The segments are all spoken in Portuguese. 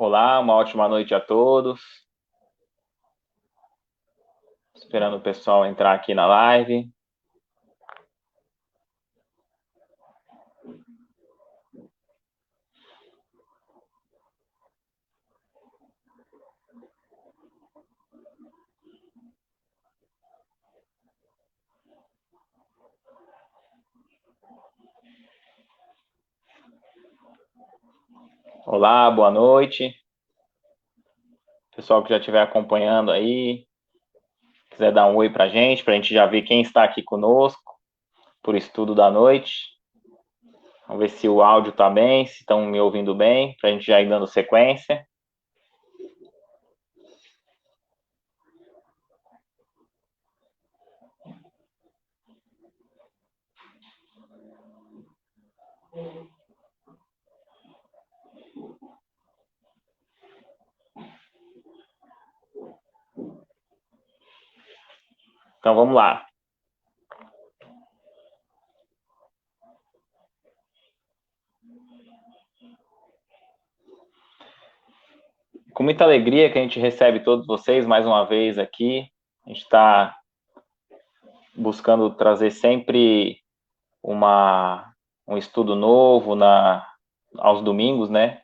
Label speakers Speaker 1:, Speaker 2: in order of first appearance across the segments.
Speaker 1: Olá, uma ótima noite a todos. Esperando o pessoal entrar aqui na live. Olá, boa noite. Pessoal que já estiver acompanhando aí, quiser dar um oi pra gente já ver quem está aqui conosco por estudo da noite. Vamos ver se o áudio tá bem, se estão me ouvindo bem, pra gente já ir dando sequência. Então vamos lá. Com muita alegria que a gente recebe todos vocês mais uma vez aqui. A gente está buscando trazer sempre um estudo novo aos domingos, né?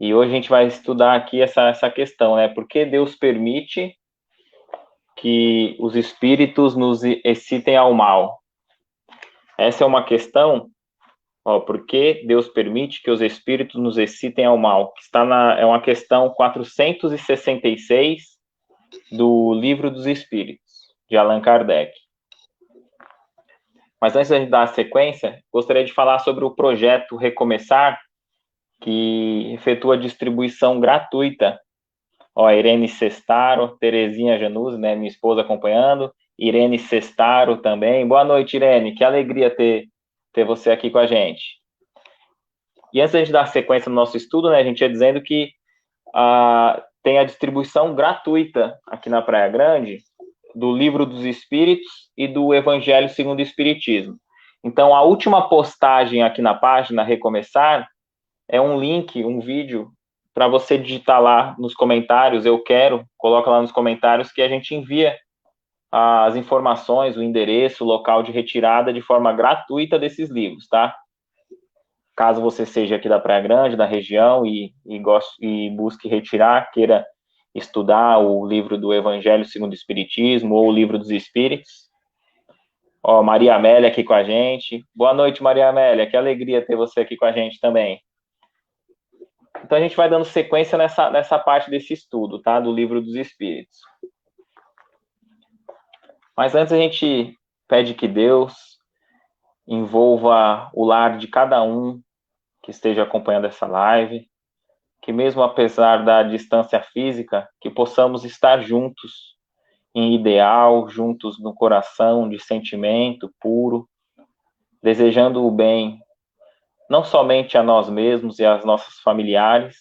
Speaker 1: E hoje a gente vai estudar aqui essa questão, né? Por que Deus permite que os espíritos nos excitem ao mal? Essa é uma questão, ó, por que Deus permite que os espíritos nos excitem ao mal? É uma questão 466 do Livro dos Espíritos, de Allan Kardec. Mas antes de dar a sequência, gostaria de falar sobre o projeto Recomeçar, que efetua distribuição gratuita. Ó, Irene Sestaro, Terezinha Januzzi, né, minha esposa acompanhando, Irene Sestaro também. Boa noite, Irene, que alegria ter você aqui com a gente. E antes de a gente dar sequência no nosso estudo, né, a gente ia dizendo que tem a distribuição gratuita aqui na Praia Grande do Livro dos Espíritos e do Evangelho segundo o Espiritismo. Então, a última postagem aqui na página Recomeçar é um link, um vídeo para você digitar lá nos comentários, eu quero, coloca lá nos comentários que a gente envia as informações, o endereço, o local de retirada de forma gratuita desses livros, tá? Caso você seja aqui da Praia Grande, da região, e busque retirar, queira estudar o livro do Evangelho segundo o Espiritismo ou o Livro dos Espíritos. Ó, Maria Amélia aqui com a gente. Boa noite, Maria Amélia, que alegria ter você aqui com a gente também. Então a gente vai dando sequência nessa parte desse estudo, tá? Do Livro dos Espíritos. Mas antes a gente pede que Deus envolva o lar de cada um que esteja acompanhando essa live, que mesmo apesar da distância física, que possamos estar juntos em ideal, juntos no coração, de sentimento puro, desejando o bem, não somente a nós mesmos e aos nossos familiares,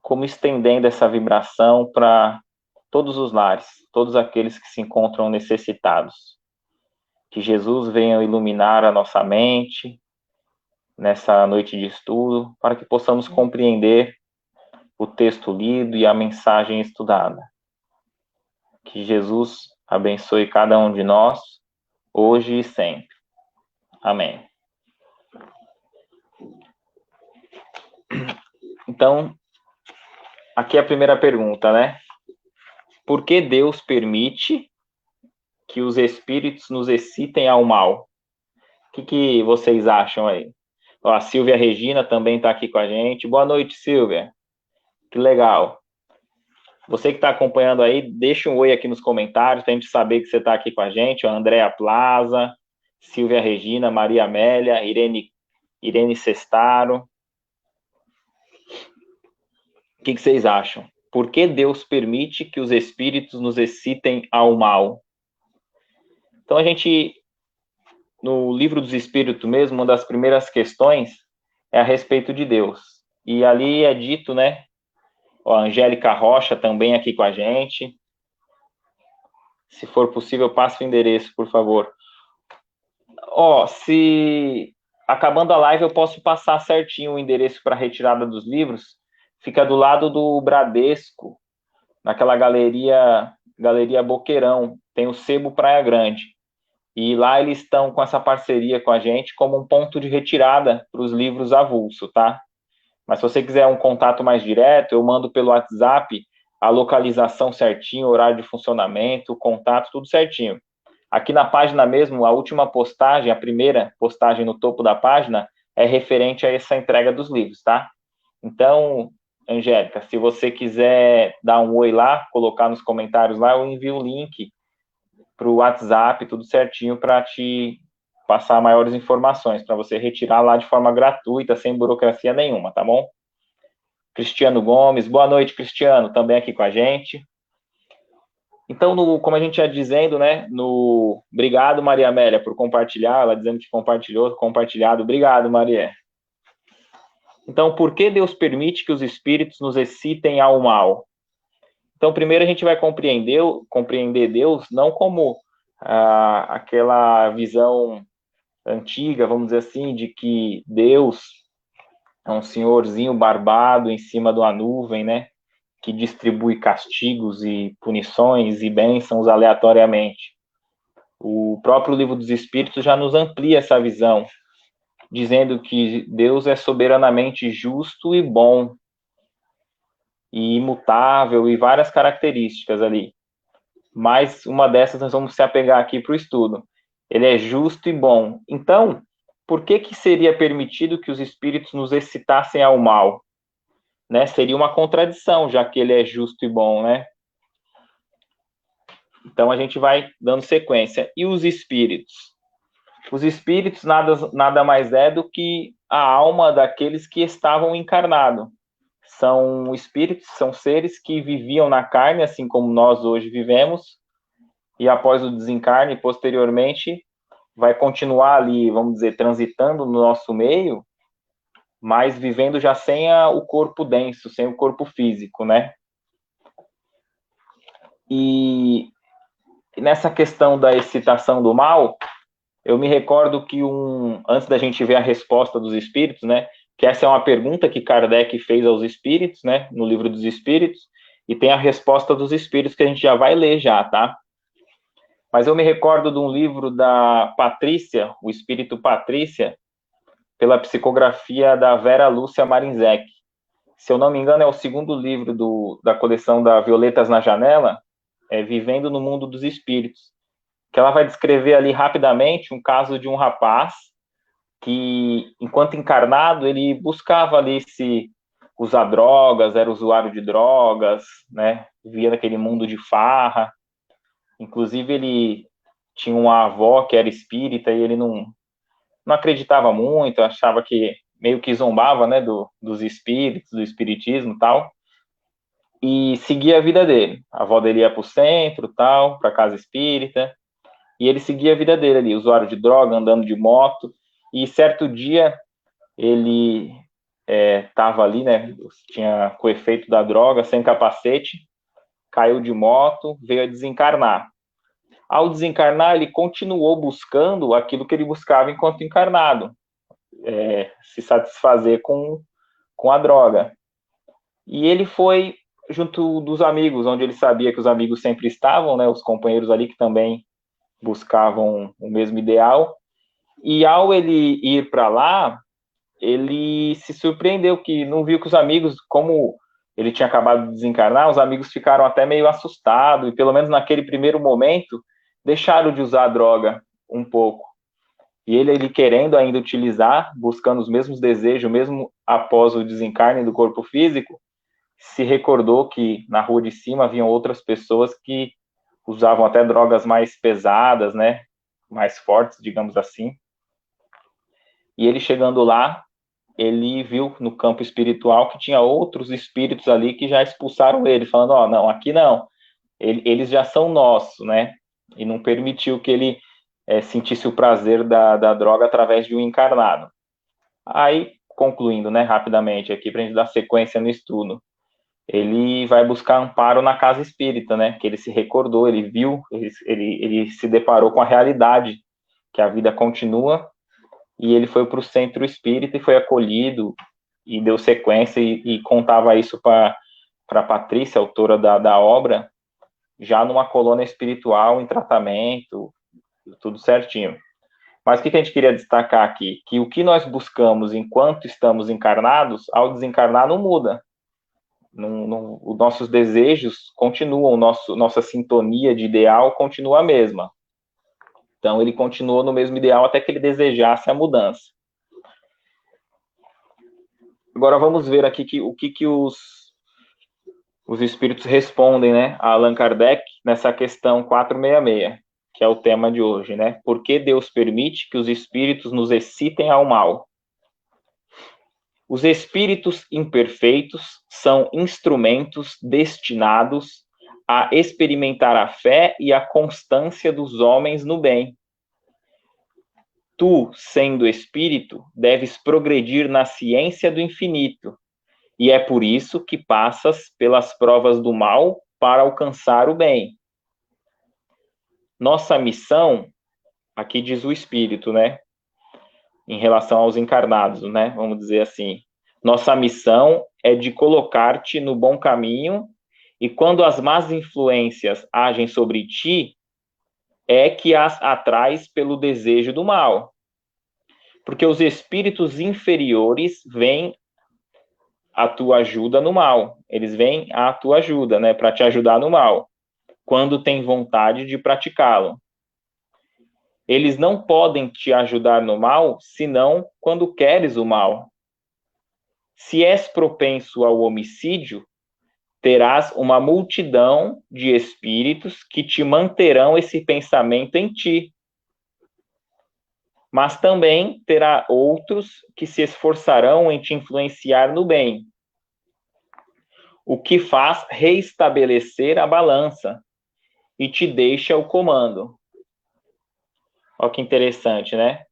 Speaker 1: como estendendo essa vibração para todos os lares, todos aqueles que se encontram necessitados. Que Jesus venha iluminar a nossa mente nessa noite de estudo, para que possamos compreender o texto lido e a mensagem estudada. Que Jesus abençoe cada um de nós, hoje e sempre. Amém. Então, aqui é a primeira pergunta, né? Por que Deus permite que os espíritos nos excitem ao mal? O que vocês acham aí? Ó, a Silvia Regina também está aqui com a gente. Boa noite, Silvia. Que legal. Você que está acompanhando aí, deixa um oi aqui nos comentários para a gente saber que você está aqui com a gente. Ó, Andréa Plaza, Silvia Regina, Maria Amélia, Irene Sestaro. O que vocês acham? Por que Deus permite que os espíritos nos excitem ao mal? Então, no Livro dos Espíritos mesmo, uma das primeiras questões é a respeito de Deus. E ali é dito, né? Ó, a Angélica Rocha também aqui com a gente. Se for possível, passe o endereço, por favor. Ó, se acabando a live eu posso passar certinho o endereço para retirada dos livros. fica do lado do Bradesco, naquela galeria Boqueirão, tem o Sebo Praia Grande. E lá eles estão com essa parceria com a gente como um ponto de retirada para os livros avulso, tá? Mas se você quiser um contato mais direto, eu mando pelo WhatsApp a localização certinho, horário de funcionamento, o contato, tudo certinho. Aqui na página mesmo, a última postagem, a primeira postagem no topo da página, é referente a essa entrega dos livros, tá? Então, Angélica, se você quiser dar um oi lá, colocar nos comentários lá, eu envio o link para o WhatsApp, tudo certinho, para te passar maiores informações, para você retirar lá de forma gratuita, sem burocracia nenhuma, tá bom? Cristiano Gomes, boa noite, Cristiano, também aqui com a gente. Então, como a gente ia dizendo, né, obrigado, Maria Amélia, por compartilhar, ela dizendo que compartilhado, obrigado, Maria. Então, por que Deus permite que os espíritos nos excitem ao mal? Então, primeiro a gente vai compreender Deus não como aquela visão antiga, vamos dizer assim, de que Deus é um senhorzinho barbado em cima de uma nuvem, né, que distribui castigos e punições e bênçãos aleatoriamente. O próprio Livro dos Espíritos já nos amplia essa visão, dizendo que Deus é soberanamente justo e bom, e imutável, e várias características ali. Mas uma dessas nós vamos se apegar aqui para o estudo. Ele é justo e bom. Então, por que seria permitido que os espíritos nos excitassem ao mal? Né? Seria uma contradição, já que ele é justo e bom, né? Então, a gente vai dando sequência. E os espíritos? Os espíritos nada mais é do que a alma daqueles que estavam encarnados. São espíritos, são seres que viviam na carne, assim como nós hoje vivemos, e após o desencarne, posteriormente, vai continuar ali, vamos dizer, transitando no nosso meio, mas vivendo já sem o corpo denso, sem o corpo físico, né? E nessa questão da excitação do mal, eu me recordo que antes da gente ver a resposta dos espíritos, né, que essa é uma pergunta que Kardec fez aos espíritos, né, no Livro dos Espíritos, e tem a resposta dos espíritos que a gente já vai ler já, tá? Mas eu me recordo de um livro da Patrícia, o Espírito Patrícia, pela psicografia da Vera Lúcia Marinzec. Se eu não me engano, é o segundo livro da coleção da Violetas na Janela, Vivendo no Mundo dos Espíritos, que ela vai descrever ali rapidamente um caso de um rapaz que, enquanto encarnado, ele buscava ali se usar drogas, era usuário de drogas, né? Vivia naquele mundo de farra. Inclusive, ele tinha uma avó que era espírita e ele não acreditava muito, achava que meio que zombava, né, dos espíritos, do espiritismo e tal, e seguia a vida dele. A avó dele ia para o centro, tal, para a casa espírita, e ele seguia a vida dele ali, usuário de droga, andando de moto, e certo dia ele estava ali, né, tinha com o efeito da droga, sem capacete, caiu de moto, veio a desencarnar. Ao desencarnar, ele continuou buscando aquilo que ele buscava enquanto encarnado, se satisfazer com a droga. E ele foi junto dos amigos, onde ele sabia que os amigos sempre estavam, né, os companheiros ali que também buscavam o mesmo ideal. E ao ele ir para lá, ele se surpreendeu que não viu que os amigos, como ele tinha acabado de desencarnar, os amigos ficaram até meio assustados, e pelo menos naquele primeiro momento, deixaram de usar a droga um pouco. E ele querendo ainda utilizar, buscando os mesmos desejos, mesmo após o desencarne do corpo físico, se recordou que na rua de cima haviam outras pessoas que usavam até drogas mais pesadas, né, mais fortes, digamos assim. E ele chegando lá, ele viu no campo espiritual que tinha outros espíritos ali que já expulsaram ele, falando, ó, não, aqui não, eles já são nossos, né, e não permitiu que ele sentisse o prazer da droga através de um encarnado. Aí, concluindo, né, rapidamente aqui, para a gente dar sequência no estudo, ele vai buscar amparo na casa espírita, né, que ele se recordou, ele viu, ele se deparou com a realidade, que a vida continua, e ele foi para o centro espírita e foi acolhido, e deu sequência e contava isso para Patrícia, autora da obra, já numa colônia espiritual em tratamento, tudo certinho. Mas o que a gente queria destacar aqui? Que o que nós buscamos enquanto estamos encarnados, ao desencarnar não muda. Os nossos desejos continuam, nossa sintonia de ideal continua a mesma. Então, ele continuou no mesmo ideal até que ele desejasse a mudança. Agora, vamos ver aqui o que os espíritos respondem, né, a Allan Kardec nessa questão 466, que é o tema de hoje, né? Por que Deus permite que os espíritos nos excitem ao mal? Os espíritos imperfeitos são instrumentos destinados a experimentar a fé e a constância dos homens no bem. Tu, sendo espírito, deves progredir na ciência do infinito, e é por isso que passas pelas provas do mal para alcançar o bem. Nossa missão, aqui diz o espírito, né? Em relação aos encarnados, né? Vamos dizer assim. Nossa missão é de colocar-te no bom caminho, e quando as más influências agem sobre ti, é que as atrais pelo desejo do mal. Porque os espíritos inferiores vêm à tua ajuda no mal. Eles vêm à tua ajuda, né? Para te ajudar no mal, quando tem vontade de praticá-lo. Eles não podem te ajudar no mal, senão quando queres o mal. Se és propenso ao homicídio, terás uma multidão de espíritos que te manterão esse pensamento em ti. Mas também terá outros que se esforçarão em te influenciar no bem, o que faz reestabelecer a balança e te deixa o comando. Olha que interessante, né?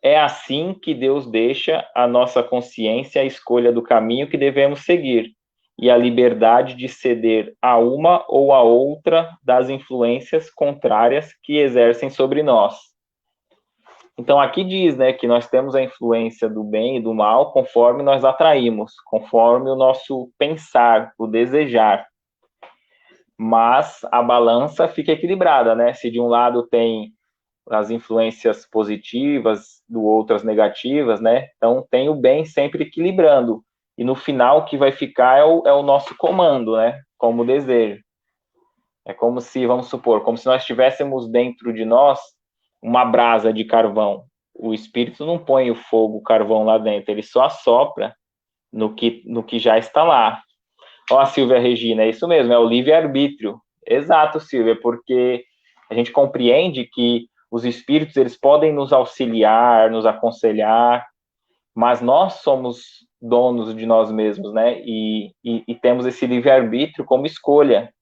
Speaker 1: É assim que Deus deixa à nossa consciência a escolha do caminho que devemos seguir e a liberdade de ceder a uma ou a outra das influências contrárias que exercem sobre nós. Então, aqui diz, né, que nós temos a influência do bem e do mal conforme nós atraímos, conforme o nosso pensar, o desejar. Mas a balança fica equilibrada, né? Se de um lado tem as influências positivas, do outro as negativas, né? Então tem o bem sempre equilibrando. E no final o que vai ficar é o nosso comando, né? Como desejo. É como se, vamos supor, como se nós tivéssemos dentro de nós uma brasa de carvão. O espírito não põe o fogo, o carvão lá dentro, ele só assopra no que já está lá. Ó, a Silvia Regina, é isso mesmo, é o livre-arbítrio. Exato, Silvia, porque a gente compreende que os espíritos, eles podem nos auxiliar, nos aconselhar, mas nós somos donos de nós mesmos, né? E temos esse livre-arbítrio como escolha.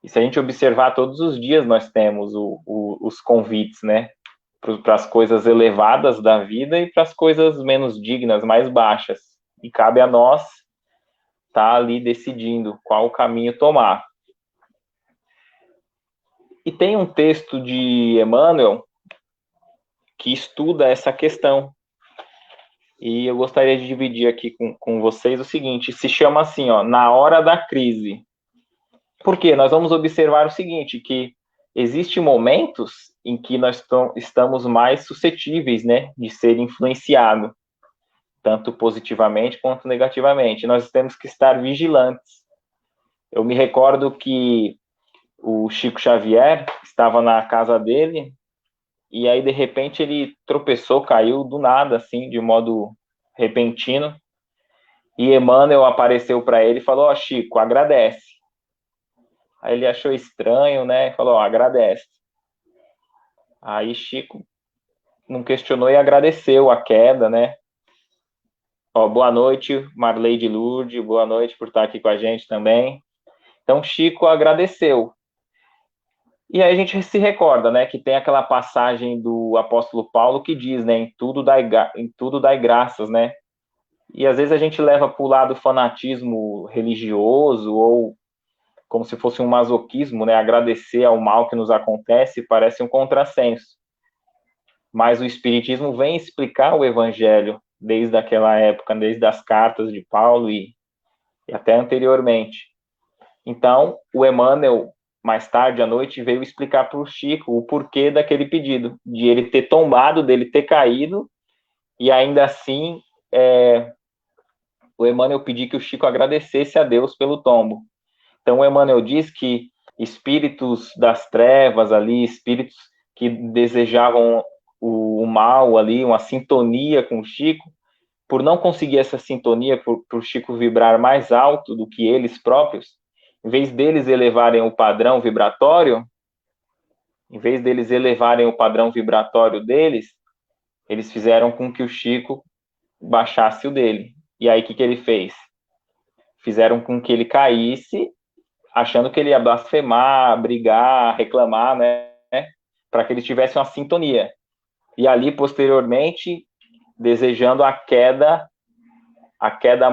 Speaker 1: E se a gente observar, todos os dias nós temos os convites, né? Para as coisas elevadas da vida e para as coisas menos dignas, mais baixas. E cabe a nós estar ali decidindo qual caminho tomar. E tem um texto de Emmanuel que estuda essa questão. E eu gostaria de dividir aqui com vocês o seguinte, se chama assim, ó, Na Hora da Crise. Por quê? Nós vamos observar o seguinte, que existem momentos em que nós estamos mais suscetíveis, né, de ser influenciado, tanto positivamente quanto negativamente. Nós temos que estar vigilantes. Eu me recordo que o Chico Xavier estava na casa dele, e aí, de repente, ele tropeçou, caiu do nada, assim, de modo repentino, e Emmanuel apareceu para ele e falou, ó, Chico, agradece. Aí ele achou estranho, né, e falou, ó, agradece. Aí Chico não questionou e agradeceu a queda, né. Ó, boa noite, Marleide Lourdes, boa noite por estar aqui com a gente também. Então, Chico agradeceu. E aí a gente se recorda, né, que tem aquela passagem do apóstolo Paulo que diz, né, em tudo dai graças, né? E às vezes a gente leva para o lado fanatismo religioso ou como se fosse um masoquismo, né? Agradecer ao mal que nos acontece parece um contrassenso. mas o Espiritismo vem explicar o Evangelho desde aquela época, desde as cartas de Paulo e até anteriormente. Então, o Emmanuel, mais tarde à noite, veio explicar para o Chico o porquê daquele pedido, de ele ter tombado, dele ter caído, e ainda assim, o Emmanuel pediu que o Chico agradecesse a Deus pelo tombo. Então, o Emmanuel diz que espíritos das trevas ali, espíritos que desejavam o mal ali, uma sintonia com o Chico, por não conseguir essa sintonia, por o Chico vibrar mais alto do que eles próprios, em vez deles elevarem o padrão vibratório, eles fizeram com que o Chico baixasse o dele. E aí, o que ele fez? Fizeram com que ele caísse, achando que ele ia blasfemar, brigar, reclamar, né? Para que eles tivessem uma sintonia. E ali, posteriormente, desejando a queda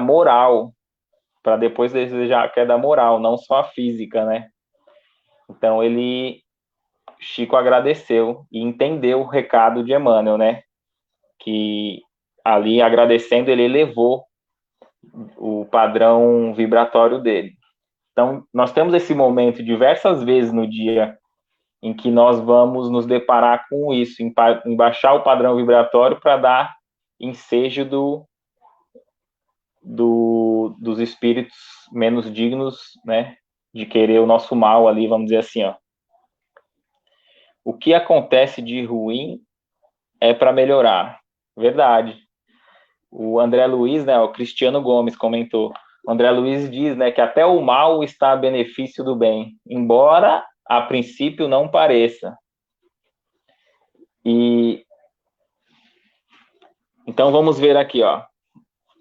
Speaker 1: moral, para depois desejar a queda moral, não só a física, né? Então, Chico agradeceu e entendeu o recado de Emmanuel, né? Que ali, agradecendo, ele elevou o padrão vibratório dele. Então, nós temos esse momento diversas vezes no dia em que nós vamos nos deparar com isso, em baixar o padrão vibratório para dar ensejo dos espíritos menos dignos, né, de querer o nosso mal ali, vamos dizer assim, ó. O que acontece de ruim é para melhorar. Verdade. O André Luiz, né, o Cristiano Gomes comentou. O André Luiz diz, né, que até o mal está a benefício do bem, embora a princípio não pareça. E então vamos ver aqui, ó,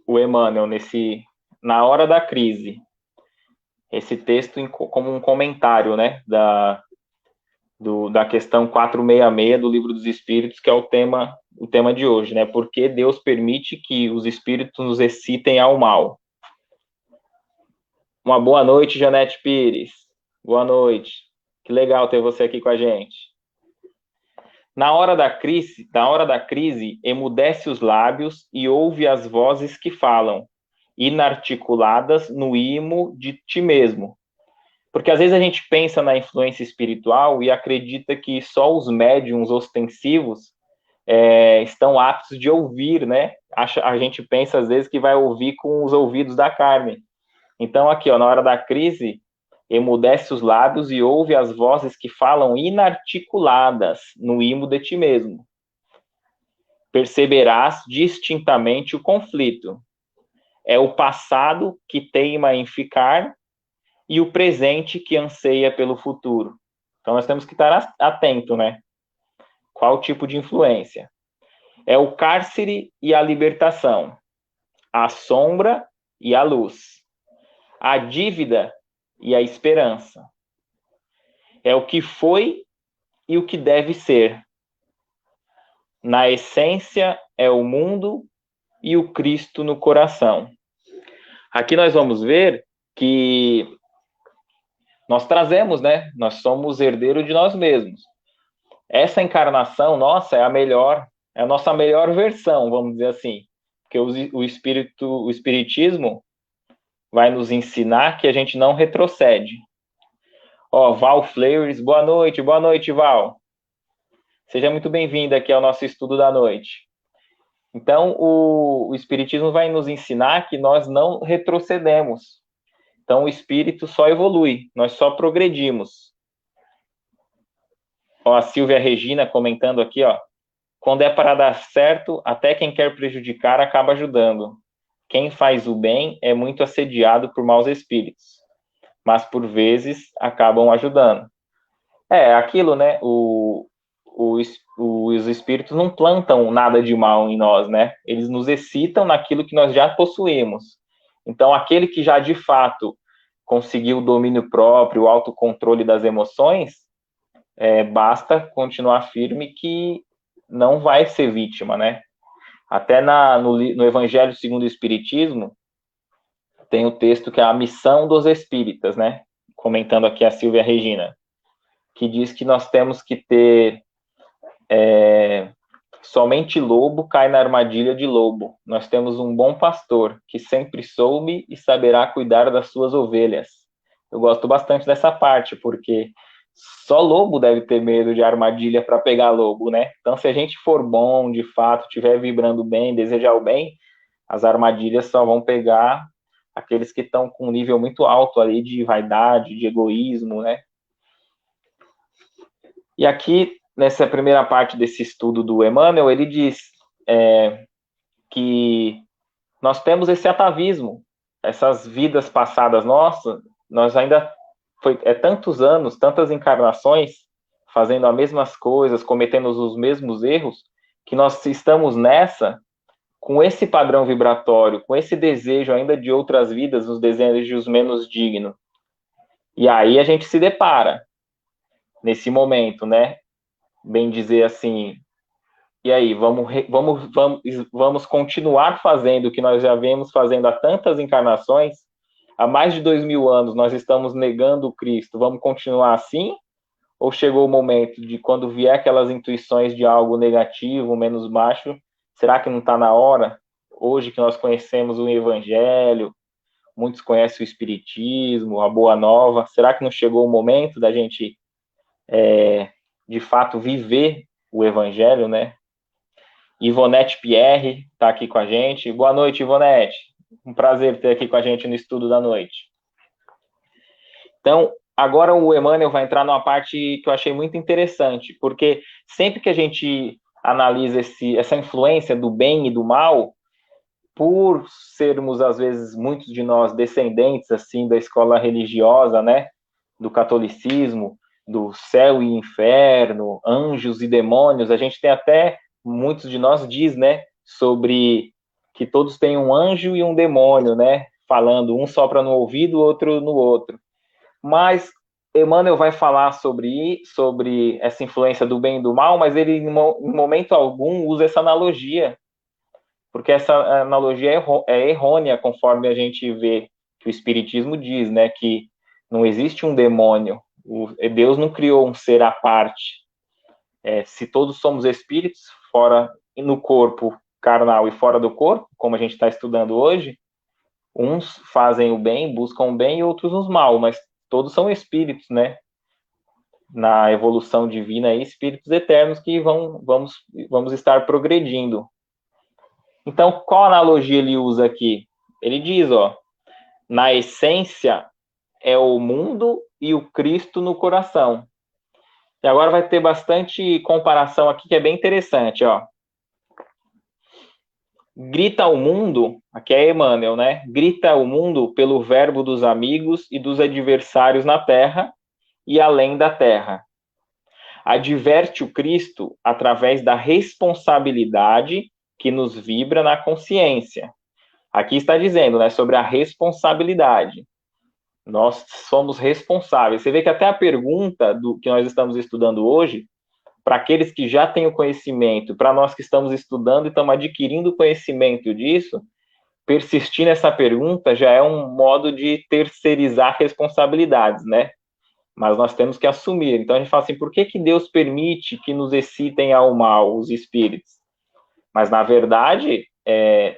Speaker 1: o Emmanuel na hora da crise. Esse texto como um comentário, né, da questão 466 do Livro dos Espíritos, que é o tema de hoje, né? Por que Deus permite que os espíritos nos excitem ao mal? Uma boa noite, Janete Pires. Boa noite. Que legal ter você aqui com a gente. Na hora da crise, emudece os lábios e ouve as vozes que falam, inarticuladas no imo de ti mesmo. Porque às vezes a gente pensa na influência espiritual e acredita que só os médiums ostensivos estão aptos de ouvir, né? A gente pensa às vezes que vai ouvir com os ouvidos da carne. Então aqui, ó, na hora da crise, emudece os lábios e ouve as vozes que falam inarticuladas no imo de ti mesmo. Perceberás distintamente o conflito. É o passado que teima em ficar e o presente que anseia pelo futuro. Então nós temos que estar atento, né? Qual tipo de influência? É o cárcere e a libertação, a sombra e a luz, a dívida e a esperança. É o que foi e o que deve ser. Na essência é o mundo e o Cristo no coração. Aqui nós vamos ver que nós trazemos, né? Nós somos herdeiros de nós mesmos. Essa encarnação nossa é a nossa melhor versão, vamos dizer assim. Porque o espiritismo vai nos ensinar que a gente não retrocede. Ó, Val Fleurs, boa noite, Val. Seja muito bem-vinda aqui ao nosso estudo da noite. Então, o Espiritismo vai nos ensinar que nós não retrocedemos. Então, o espírito só evolui, nós só progredimos. Ó, a Silvia Regina comentando aqui, ó. Quando é para dar certo, até quem quer prejudicar acaba ajudando. Quem faz o bem é muito assediado por maus espíritos, mas por vezes acabam ajudando. É aquilo, né? Os espíritos não plantam nada de mal em nós, né? Eles nos excitam naquilo que nós já possuímos. Então, aquele que já de fato conseguiu o domínio próprio, o autocontrole das emoções, basta continuar firme que não vai ser vítima, né? Até no Evangelho segundo o Espiritismo, tem o texto que é a missão dos espíritas, né? Comentando aqui a Silvia Regina, que diz que nós temos que ter Somente lobo cai na armadilha de lobo. Nós temos um bom pastor que sempre soube e saberá cuidar das suas ovelhas. Eu gosto bastante dessa parte, porque só lobo deve ter medo de armadilha para pegar lobo, né? Então, se a gente for bom, de fato, estiver vibrando bem, desejar o bem, as armadilhas só vão pegar aqueles que estão com um nível muito alto ali de vaidade, de egoísmo, né? E aqui, nessa primeira parte desse estudo do Emmanuel, ele diz que nós temos esse atavismo, essas vidas passadas nossas, nós ainda tantos anos, tantas encarnações, fazendo as mesmas coisas, cometendo os mesmos erros, que nós estamos nessa com esse padrão vibratório, com esse desejo ainda de outras vidas, os desejos menos dignos. E aí a gente se depara nesse momento, né? Bem dizer assim, e aí, vamos continuar fazendo o que nós já vemos fazendo há tantas encarnações, há mais de 2000 anos nós estamos negando o Cristo, vamos continuar assim? Ou chegou o momento de quando vier aquelas intuições de algo negativo, menos baixo, será que não está na hora? Hoje que nós conhecemos o Evangelho, muitos conhecem o Espiritismo, a Boa Nova, será que não chegou o momento da gente, de fato, viver o Evangelho, né? Ivonete Pierre está aqui com a gente. Boa noite, Ivonete. Um prazer ter aqui com a gente no estudo da noite. Então, agora o Emmanuel vai entrar numa parte que eu achei muito interessante, porque sempre que a gente analisa essa influência do bem e do mal, por sermos, às vezes, muitos de nós descendentes, assim, da escola religiosa, né, do catolicismo, do céu e inferno, anjos e demônios, a gente tem até, muitos de nós diz, né, sobre que todos têm um anjo e um demônio, né, falando, um sopra no ouvido, outro no outro. Mas Emmanuel vai falar sobre essa influência do bem e do mal, mas ele, em momento algum, usa essa analogia, porque essa analogia é errônea, conforme a gente vê que o Espiritismo diz, né, que não existe um demônio, Deus não criou um ser à parte. Se todos somos espíritos, fora no corpo carnal e fora do corpo, como a gente está estudando hoje, uns fazem o bem, buscam o bem, e outros os mal, mas todos são espíritos, né? Na evolução divina, espíritos eternos que vamos estar progredindo. Então, qual analogia ele usa aqui? Ele diz, ó, na essência é o mundo e o Cristo no coração. E agora vai ter bastante comparação aqui que é bem interessante, ó. Grita ao mundo, aqui é Emmanuel, né? Grita ao mundo pelo verbo dos amigos e dos adversários na terra e além da terra. Adverte o Cristo através da responsabilidade que nos vibra na consciência. Aqui está dizendo, né, sobre a responsabilidade. Nós somos responsáveis. Você vê que até a pergunta do que nós estamos estudando hoje, para aqueles que já têm o conhecimento, para nós que estamos estudando e estamos adquirindo conhecimento disso, persistir nessa pergunta já é um modo de terceirizar responsabilidades, né? Mas nós temos que assumir. Então a gente fala assim, por que Deus permite que nos excitem ao mal, os espíritos? Mas na verdade,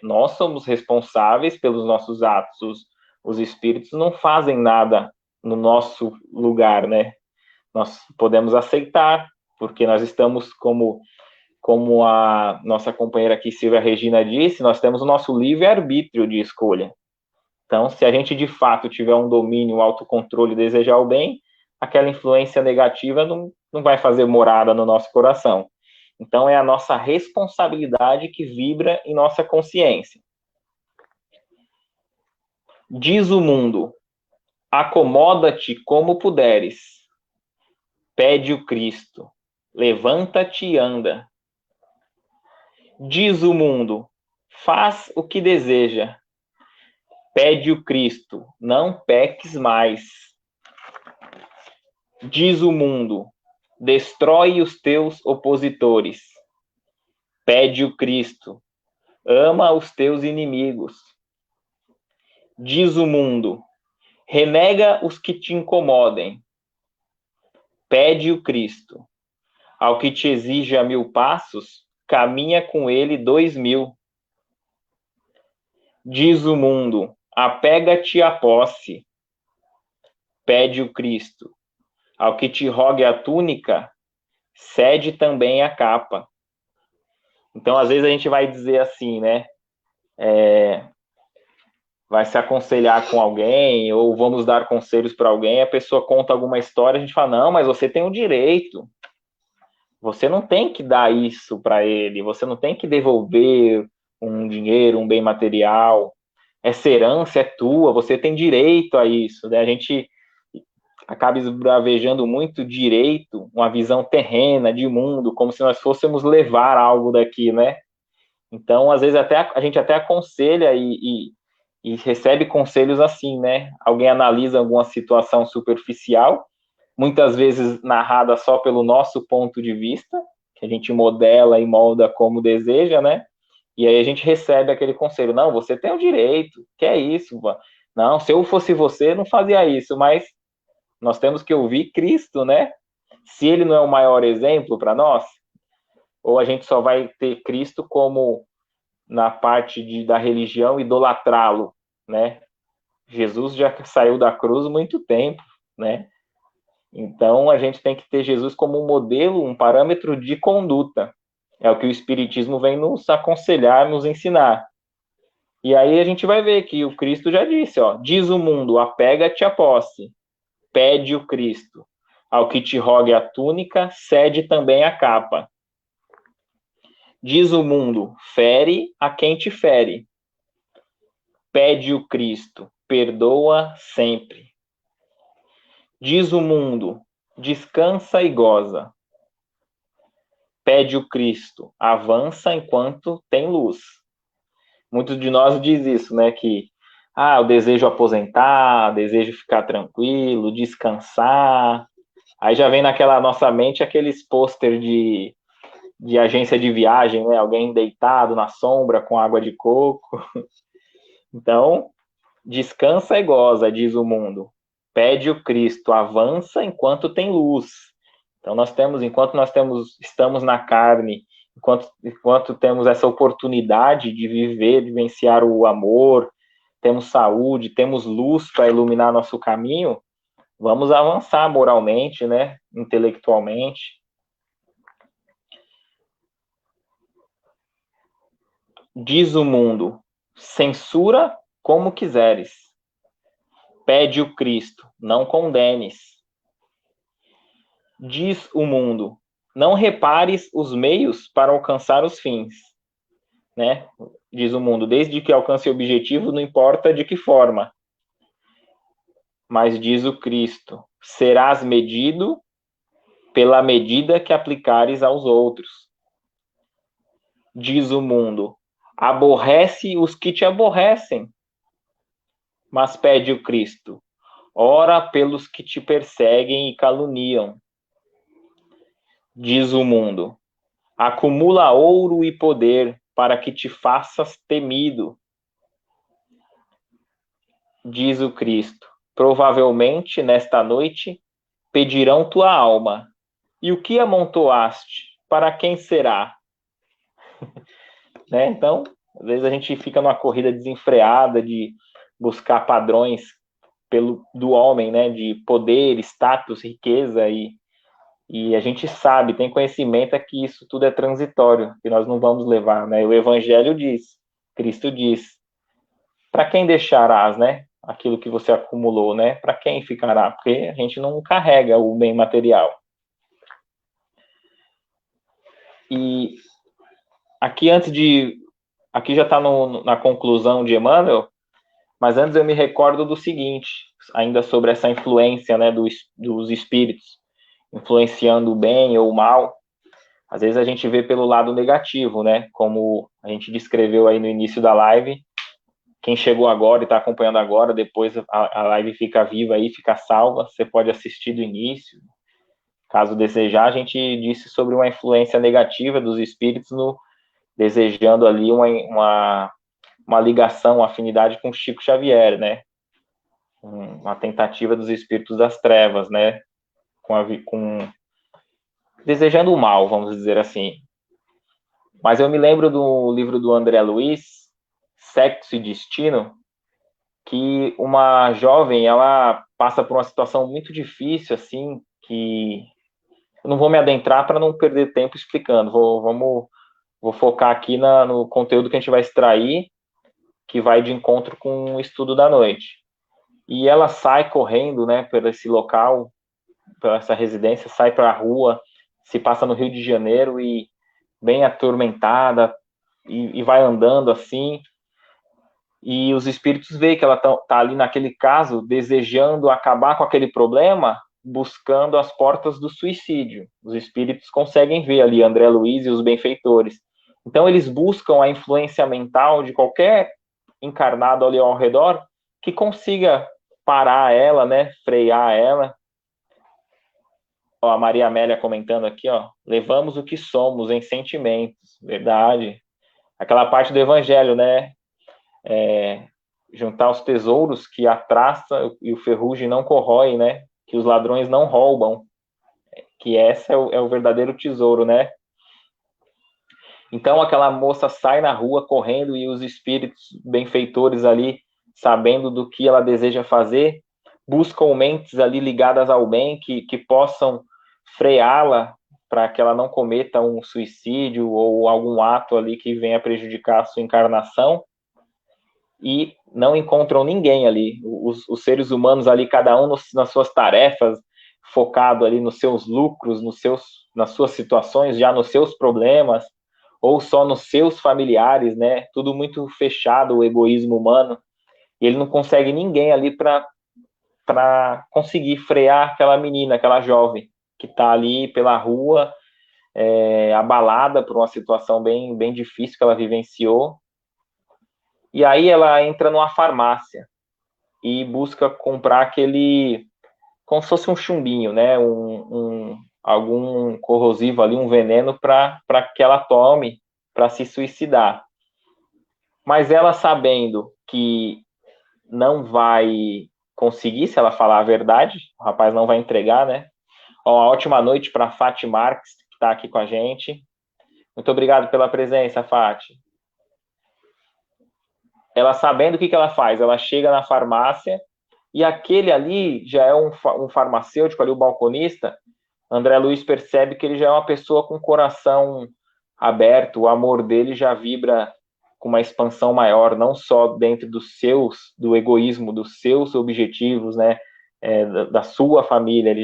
Speaker 1: nós somos responsáveis pelos nossos atos. Os espíritos não fazem nada no nosso lugar, né? Nós podemos aceitar, porque nós estamos, como a nossa companheira aqui, Silvia Regina, disse, nós temos o nosso livre-arbítrio de escolha. Então, se a gente de fato tiver um domínio, um autocontrole e desejar o bem, aquela influência negativa não vai fazer morada no nosso coração. Então, é a nossa responsabilidade que vibra em nossa consciência. Diz o mundo, acomoda-te como puderes. Pede o Cristo, levanta-te e anda. Diz o mundo, faz o que deseja. Pede o Cristo, não peques mais. Diz o mundo, destrói os teus opositores. Pede o Cristo, ama os teus inimigos. Diz o mundo, renega os que te incomodem. Pede o Cristo, ao que te exige a 1000 passos, caminha com ele 2000. Diz o mundo, apega-te à posse, pede o Cristo. Ao que te rogue a túnica, cede também a capa. Então, às vezes a gente vai dizer assim, né? Vai se aconselhar com alguém, ou vamos dar conselhos para alguém, a pessoa conta alguma história, a gente fala, não, mas você tem o direito. Você não tem que dar isso para ele, você não tem que devolver um dinheiro, um bem material. Essa herança é tua, você tem direito a isso. Né? A gente acaba esbravejando muito direito, uma visão terrena de mundo, como se nós fôssemos levar algo daqui, né? Então, às vezes, a gente até aconselha e recebe conselhos assim, né? Alguém analisa alguma situação superficial, muitas vezes narrada só pelo nosso ponto de vista, que a gente modela e molda como deseja, né? E aí a gente recebe aquele conselho, não, você tem o direito, que é isso, mano. Não, se eu fosse você, não fazia isso, mas nós temos que ouvir Cristo, né? Se ele não é o maior exemplo para nós, ou a gente só vai ter Cristo como na parte da religião, idolatrá-lo, né? Jesus já saiu da cruz há muito tempo, né? Então a gente tem que ter Jesus como um modelo, um parâmetro de conduta. É o que o Espiritismo vem nos aconselhar, nos ensinar. E aí a gente vai ver que o Cristo já disse, ó, diz o mundo, apega-te à posse, pede o Cristo. Ao que te rogue a túnica, cede também a capa. Diz o mundo, fere a quem te fere. Pede o Cristo, perdoa sempre. Diz o mundo, descansa e goza. Pede o Cristo, avança enquanto tem luz. Muitos de nós diz isso, né? Que eu desejo aposentar, desejo ficar tranquilo, descansar. Aí já vem naquela nossa mente aqueles pôster de agência de viagem, né? Alguém deitado na sombra com água de coco. Então, descansa e goza, diz o mundo. Pede o Cristo, avança enquanto tem luz. Então enquanto estamos na carne, enquanto temos essa oportunidade de viver, de vivenciar o amor, temos saúde, temos luz para iluminar nosso caminho, vamos avançar moralmente, né, intelectualmente. Diz o mundo, censura como quiseres. Pede o Cristo, não condenes. Diz o mundo, não repares os meios para alcançar os fins, né? Diz o mundo, desde que alcance o objetivo, não importa de que forma. Mas diz o Cristo, serás medido pela medida que aplicares aos outros. Diz o mundo, aborrece os que te aborrecem. Mas pede o Cristo, ora pelos que te perseguem e caluniam. Diz o mundo, acumula ouro e poder para que te faças temido. Diz o Cristo, provavelmente nesta noite pedirão tua alma. E o que amontoaste? Para quem será? Né? Então, às vezes a gente fica numa corrida desenfreada de buscar padrões do homem, né? De poder, status, riqueza e a gente sabe, tem conhecimento que isso tudo é transitório, que nós não vamos levar, né? O Evangelho diz, Cristo diz, para quem deixarás, né? Aquilo que você acumulou, né? Para quem ficará? Porque a gente não carrega o bem material. E aqui aqui já está na conclusão de Emmanuel, mas antes eu me recordo do seguinte, ainda sobre essa influência, né, dos espíritos, influenciando o bem ou o mal. Às vezes a gente vê pelo lado negativo, né, como a gente descreveu aí no início da live. Quem chegou agora e está acompanhando agora, depois a live fica viva aí, fica salva, você pode assistir do início. Caso desejar, a gente disse sobre uma influência negativa dos espíritos desejando ali uma ligação, uma afinidade com Chico Xavier, né? Uma tentativa dos espíritos das trevas, né? Desejando o mal, vamos dizer assim. Mas eu me lembro do livro do André Luiz, Sexo e Destino, que uma jovem, ela passa por uma situação muito difícil, assim, que eu não vou me adentrar para não perder tempo explicando. Vou focar aqui no conteúdo que a gente vai extrair, que vai de encontro com o estudo da noite. E ela sai correndo, né, por esse local, por essa residência, sai para a rua, se passa no Rio de Janeiro e bem atormentada, e vai andando assim, e os espíritos veem que ela tá ali naquele caso, desejando acabar com aquele problema, buscando as portas do suicídio. Os espíritos conseguem ver ali André Luiz e os benfeitores. Então eles buscam a influência mental de qualquer encarnado ali ao redor que consiga parar ela, né, frear ela. Ó, a Maria Amélia comentando aqui, ó, levamos o que somos em sentimentos, verdade. Aquela parte do evangelho, né, juntar os tesouros que a traça e o ferrugem não corrói, né, que os ladrões não roubam, que esse é o verdadeiro tesouro, né. Então aquela moça sai na rua correndo e os espíritos benfeitores ali, sabendo do que ela deseja fazer, buscam mentes ali ligadas ao bem que possam freá-la para que ela não cometa um suicídio ou algum ato ali que venha prejudicar a sua encarnação, e não encontram ninguém ali. Os seres humanos ali, cada um nas suas tarefas, focado ali nos seus lucros, nas suas situações, já nos seus problemas, ou só nos seus familiares, né? Tudo muito fechado, o egoísmo humano. E ele não consegue ninguém ali para conseguir frear aquela menina, aquela jovem, que está ali pela rua, abalada por uma situação bem, bem difícil que ela vivenciou. E aí ela entra numa farmácia e busca comprar aquele, como se fosse um chumbinho, né? Algum corrosivo ali, um veneno para que ela tome para se suicidar. Mas ela, sabendo que não vai conseguir, se ela falar a verdade, o rapaz não vai entregar, né? Ó, uma ótima noite para a Fati Marques, que está aqui com a gente. Muito obrigado pela presença, Fati. Ela, sabendo o que ela faz, ela chega na farmácia e aquele ali já é um farmacêutico, ali o balconista. André Luiz percebe que ele já é uma pessoa com o coração aberto, o amor dele já vibra com uma expansão maior, não só dentro do egoísmo, dos seus objetivos, né, da sua família,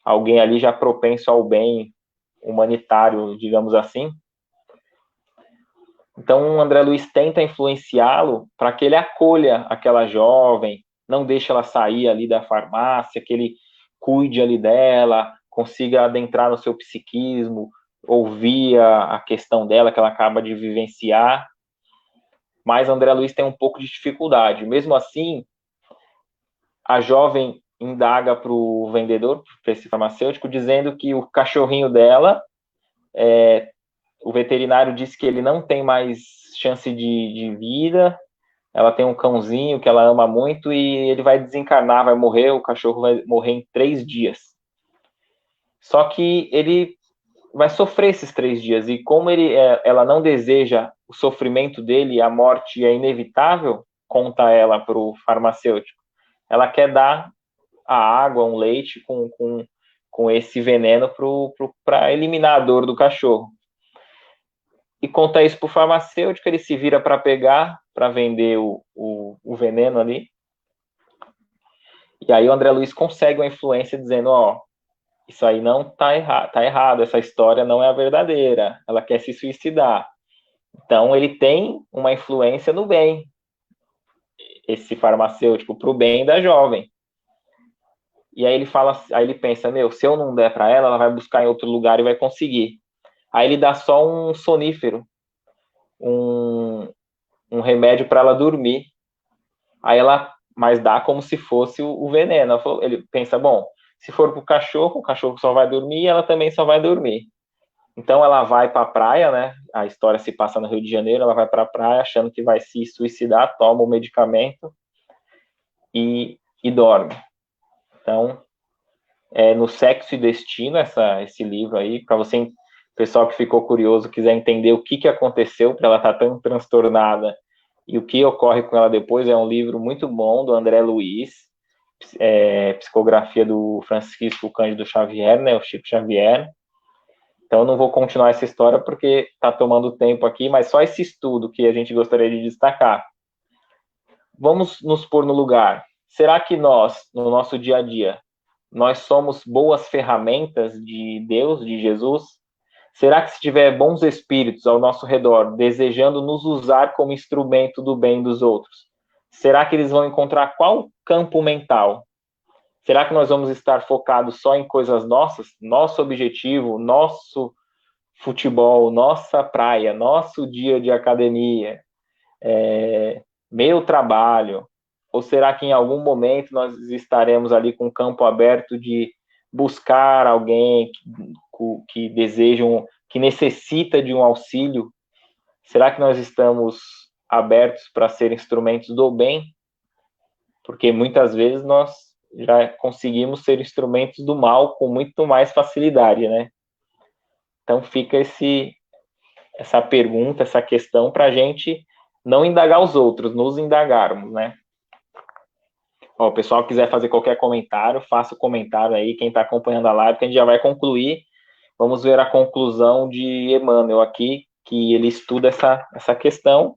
Speaker 1: alguém ali já propenso ao bem humanitário, digamos assim. Então, o André Luiz tenta influenciá-lo para que ele acolha aquela jovem, não deixe ela sair ali da farmácia, que ele cuide ali dela, consiga adentrar no seu psiquismo, ouvir a questão dela que ela acaba de vivenciar. Mas André Luiz tem um pouco de dificuldade. Mesmo assim, a jovem indaga para o vendedor, para esse farmacêutico, dizendo que o cachorrinho dela, o veterinário disse que ele não tem mais chance de vida, ela tem um cãozinho que ela ama muito e ele vai desencarnar, vai morrer, o cachorro vai morrer em 3 dias. Só que ele vai sofrer esses 3 dias, e como ela não deseja o sofrimento dele, a morte é inevitável, conta ela para o farmacêutico, ela quer dar a água, um leite com esse veneno para eliminar a dor do cachorro. E conta isso para o farmacêutico, ele se vira para pegar, para vender o veneno ali. E aí o André Luiz consegue uma influência dizendo, ó, isso aí não tá errado, essa história não é a verdadeira, ela quer se suicidar. Então ele tem uma influência no bem, esse farmacêutico, para o bem da jovem. E aí ele fala, aí ele pensa, se eu não der para ela, ela vai buscar em outro lugar e vai conseguir. Aí ele dá só um sonífero, um remédio para ela dormir. Aí ela, mas dá como se fosse o veneno. Ele pensa, bom, se for pro cachorro, o cachorro só vai dormir e ela também só vai dormir. Então ela vai para a praia, né? A história se passa no Rio de Janeiro, ela vai para a praia achando que vai se suicidar, toma o medicamento e dorme. Então, no Sexo e Destino, esse livro aí, para você pessoal que ficou curioso, quiser entender o que aconteceu para ela estar tão transtornada e o que ocorre com ela depois, é um livro muito bom do André Luiz, psicografia do Francisco Cândido Xavier, né, o Chico Xavier. Então, eu não vou continuar essa história porque está tomando tempo aqui, mas só esse estudo que a gente gostaria de destacar. Vamos nos pôr no lugar. Será que nós, no nosso dia a dia, nós somos boas ferramentas de Deus, de Jesus? Será que se tiver bons espíritos ao nosso redor, desejando nos usar como instrumento do bem dos outros, será que eles vão encontrar qual campo mental? Será que nós vamos estar focados só em coisas nossas? Nosso objetivo, nosso futebol, nossa praia, nosso dia de academia, meu trabalho? Ou será que em algum momento nós estaremos ali com o campo aberto de buscar alguém que deseja, que necessita de um auxílio? Será que nós estamos abertos para ser instrumentos do bem? Porque muitas vezes nós já conseguimos ser instrumentos do mal com muito mais facilidade, né? Então fica essa pergunta, essa questão para a gente não indagar os outros, nos indagarmos, né? Ó, o pessoal quiser fazer qualquer comentário, faça o comentário aí, quem está acompanhando a live, que a gente já vai concluir. Vamos ver a conclusão de Emmanuel aqui, que ele estuda essa questão,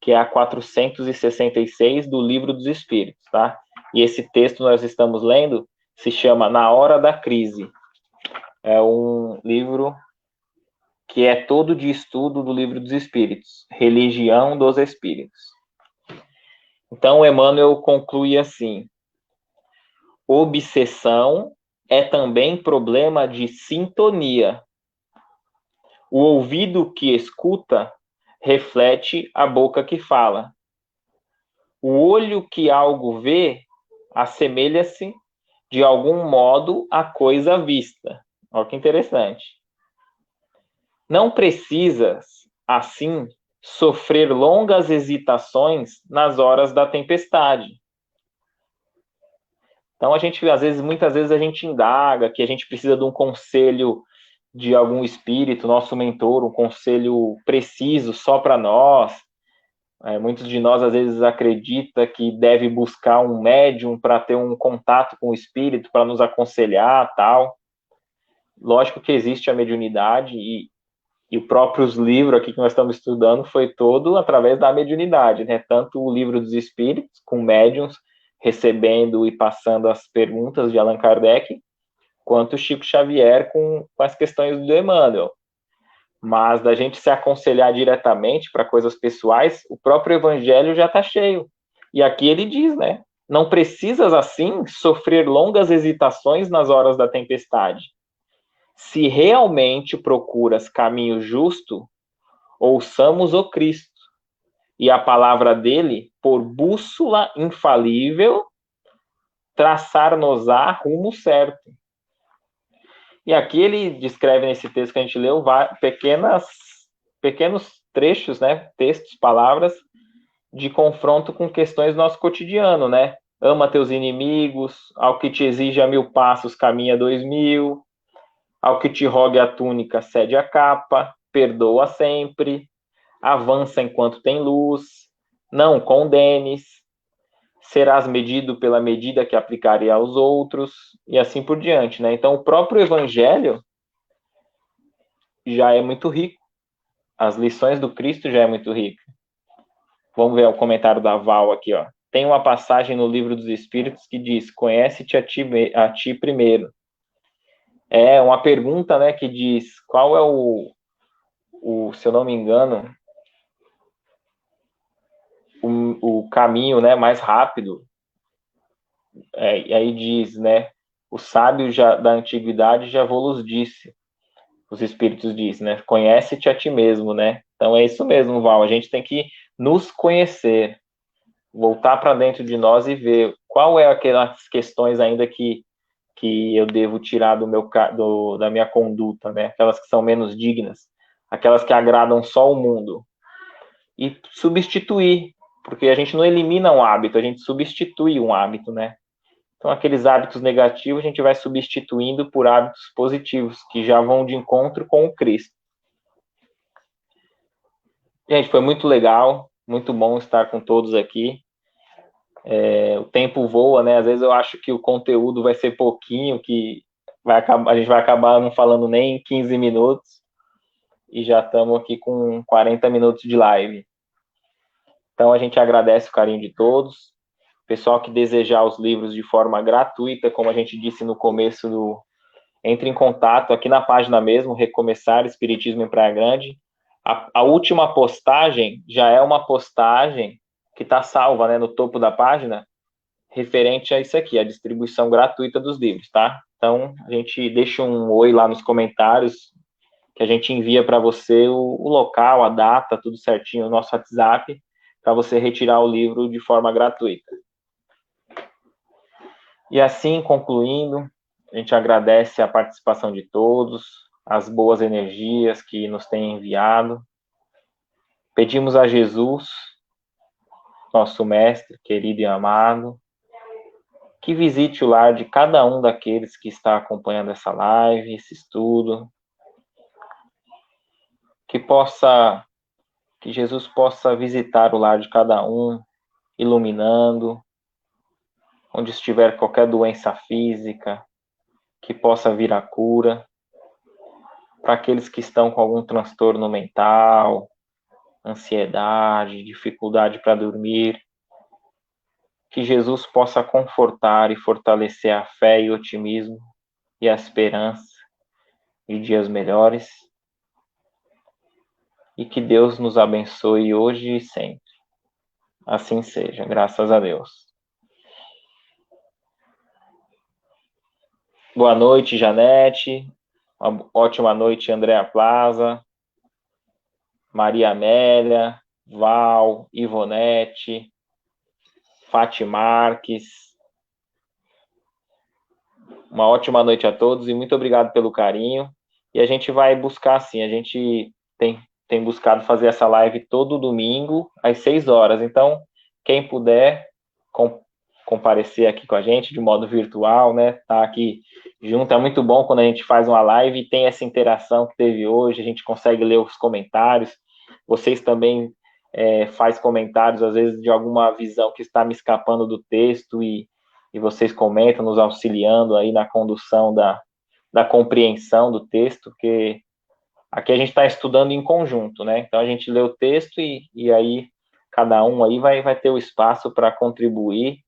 Speaker 1: que é a 466 do Livro dos Espíritos, tá? E esse texto nós estamos lendo se chama Na Hora da Crise. É um livro que é todo de estudo do Livro dos Espíritos, Religião dos Espíritos. Então, Emmanuel conclui assim: obsessão é também problema de sintonia. O ouvido que escuta reflete a boca que fala. O olho que algo vê assemelha-se de algum modo à coisa vista. Olha que interessante. Não precisas, assim, sofrer longas hesitações nas horas da tempestade. Então, muitas vezes a gente indaga que a gente precisa de um conselho de algum espírito, nosso mentor, um conselho preciso só para nós. Muitos de nós, às vezes, acreditam que deve buscar um médium para ter um contato com o espírito, para nos aconselhar, tal. Lógico que existe a mediunidade e os próprios livros aqui que nós estamos estudando foi todo através da mediunidade, né? Tanto o Livro dos Espíritos, com médiums, recebendo e passando as perguntas de Allan Kardec, quanto o Chico Xavier com as questões do Emmanuel. Mas da gente se aconselhar diretamente para coisas pessoais, o próprio Evangelho já está cheio. E aqui ele diz, né? Não precisas, assim, sofrer longas hesitações nas horas da tempestade. Se realmente procuras caminho justo, ouçamos o Cristo e a palavra dele, por bússola infalível, traçar-nos-á rumo certo. E aqui ele descreve nesse texto que a gente leu pequenos trechos, né, textos, palavras de confronto com questões do nosso cotidiano, né? Ama teus inimigos, ao que te exige a 1000 passos, caminha 2000, ao que te rogue a túnica, cede a capa, perdoa sempre, avança enquanto tem luz, não condenes, serás medido pela medida que aplicarei aos outros, e assim por diante, né? Então, o próprio Evangelho já é muito rico. As lições do Cristo já é muito rica. Vamos ver o comentário da Val aqui, ó. Tem uma passagem no Livro dos Espíritos que diz: conhece-te a ti primeiro. É uma pergunta, né, que diz qual é se eu não me engano, o caminho, né, mais rápido. E aí diz, né, o sábio da antiguidade já vos disse, os espíritos dizem, né, conhece-te a ti mesmo, né? Então é isso mesmo, Val, a gente tem que nos conhecer, voltar para dentro de nós e ver qual é aquelas questões ainda que eu devo tirar da minha conduta, né? Aquelas que são menos dignas, aquelas que agradam só o mundo, e substituir, porque a gente não elimina um hábito, a gente substitui um hábito, né? Então, aqueles hábitos negativos a gente vai substituindo por hábitos positivos, que já vão de encontro com o Cristo. Gente, foi muito legal, muito bom estar com todos aqui. O tempo voa, né? Às vezes eu acho que o conteúdo vai ser pouquinho, que a gente vai acabar não falando nem 15 minutos, e já estamos aqui com 40 minutos de live. Então, a gente agradece o carinho de todos. Pessoal que desejar os livros de forma gratuita, como a gente disse no começo entre em contato aqui na página mesmo, Recomeçar Espiritismo em Praia Grande. A última postagem já é uma postagem que está salva, né, no topo da página, referente a isso aqui, a distribuição gratuita dos livros, tá? Então, a gente deixa um oi lá nos comentários, que a gente envia para você o local, a data, tudo certinho no nosso WhatsApp, para você retirar o livro de forma gratuita. E assim, concluindo, a gente agradece a participação de todos, as boas energias que nos têm enviado. Pedimos a Jesus, nosso mestre querido e amado, que visite o lar de cada um daqueles que está acompanhando essa live, esse estudo, que Jesus possa visitar o lar de cada um, iluminando, onde estiver qualquer doença física, que possa vir a cura, para aqueles que estão com algum transtorno mental, ansiedade, dificuldade para dormir, que Jesus possa confortar e fortalecer a fé e o otimismo e a esperança de dias melhores, e que Deus nos abençoe hoje e sempre. Assim seja, graças a Deus. Boa noite, Janete. Uma ótima noite, Andréa Plaza, Maria Amélia, Val, Ivonete, Fati Marques. Uma ótima noite a todos e muito obrigado pelo carinho. E a gente vai buscar, sim, a gente tem buscado fazer essa live todo domingo, às 6 horas. Então, quem puder comparecer aqui com a gente de modo virtual, né? Tá aqui junto. É muito bom quando a gente faz uma live e tem essa interação que teve hoje, a gente consegue ler os comentários. Vocês também faz comentários, às vezes, de alguma visão que está me escapando do texto e vocês comentam, nos auxiliando aí na condução da compreensão do texto, porque aqui a gente está estudando em conjunto, né? Então a gente lê o texto e aí cada um aí vai ter o espaço para contribuir.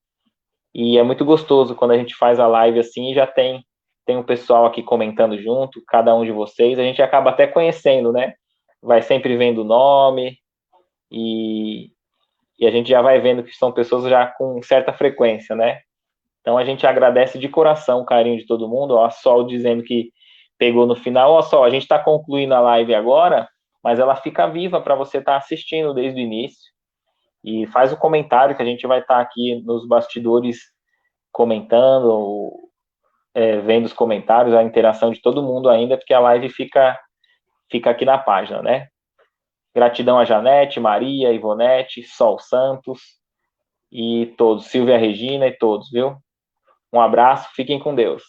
Speaker 1: E é muito gostoso quando a gente faz a live assim e já tem um pessoal aqui comentando junto, cada um de vocês, a gente acaba até conhecendo, né? Vai sempre vendo o nome e a gente já vai vendo que são pessoas já com certa frequência, né? Então a gente agradece de coração o carinho de todo mundo. Ó, a Sol dizendo que pegou no final. Ó, Sol, a gente está concluindo a live agora, mas ela fica viva para você estar assistindo desde o início. E faz o comentário que a gente vai estar aqui nos bastidores comentando, vendo os comentários, a interação de todo mundo ainda, porque a live fica aqui na página, né? Gratidão a Janete, Maria, Ivonete, Sol Santos e todos, Silvia Regina e todos, viu? Um abraço, fiquem com Deus.